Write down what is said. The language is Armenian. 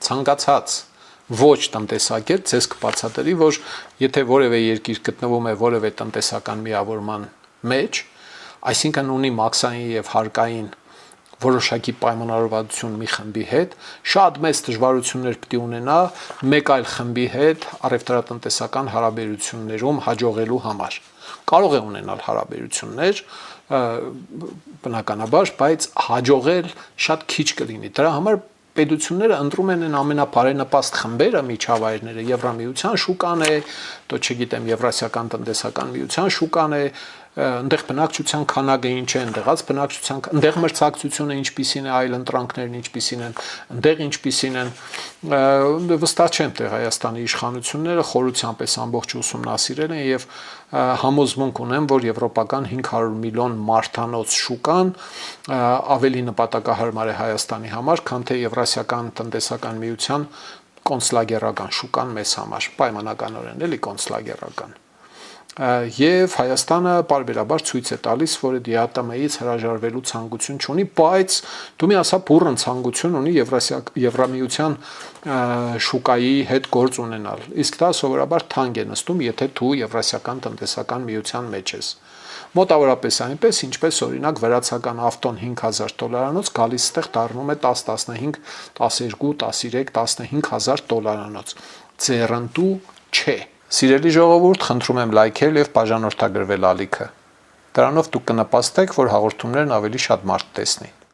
ցանկացած ոչ տնտեսագետ ձեզ կբացատրի, որ եթե որևէ երկիր գտնվում է որևէ տնտեսական միավորման մեջ, այսինքն ունի մաքսային եւ հարկային որոշակի պայմանավորվածություն մի խմբի հետ, շատ մեծ դժվարություններ պետք է ունենա մեկ այլ խմբի հետ առևտրատնտեսական հարաբերություններում հաջողելու համար։ Կարող է ունենալ հարաբերություններ, բնականաբար, բայց հաջողել շատ քիչ կլինի։ Դրա համար պետությունները ընտրում են ամենաբարենպաստ խմբերը, միջավայրները, Եվրամիության շուկան է, то չգիտեմ, Եվրասիական տնտեսական միության շուկան է, այնտեղ բնակչության քանակը ինչ է, այնտեղած բնակչության, այնտեղ մրցակցությունը ինչպիսին է, այլ ընտրանքներն ինչպիսին են, այնտեղ ինչպիսին են, վստահ չեմ, թե Հայաստանի իշխանությունները խորությամբ այս ամբողջը ուսումնասիրել են եւ համոզմունք ունեմ, որ եվրոպական 500 միլիոն մարդանոց շուկան ավելի նպատակահարմար է Հայաստանի համար, քան թե Եվրասիական տնտեսական միության կոնսուլագերական շուկան մեզ համար, պայմանականորեն էլի կոնսուլագերական։ Եվ Հայաստանը պարբերաբար ցույց է տալիս, որ ԴԻԱՏՄ-ից հրաժարվելու ցանկություն չունի, բայց դու մի ասա բուրըն ցանկություն ունի Եվրամիության շուկայի հետ գործ ունենալ։ Իսկ դա սովորաբար թանկ է նստում, եթե դու Եվրասիական տնտեսական միության մեջ ես։ Մոտավորապես այնպես, ինչպես օրինակ վրացական ավտոն $5,000 գալիս ստեղ դառնում է 10, 15, 12, 13, 15,000 դոլարանոց։ Ձեռնտու չէ։ Սիրելի ժողովուրդ, խնդրում եմ լայքել եւ բաժանորդագրվել ալիքը։ Դրանով դուք կնպաստեք, որ հաղորդումներն ավելի շատ մարդ տեսնի։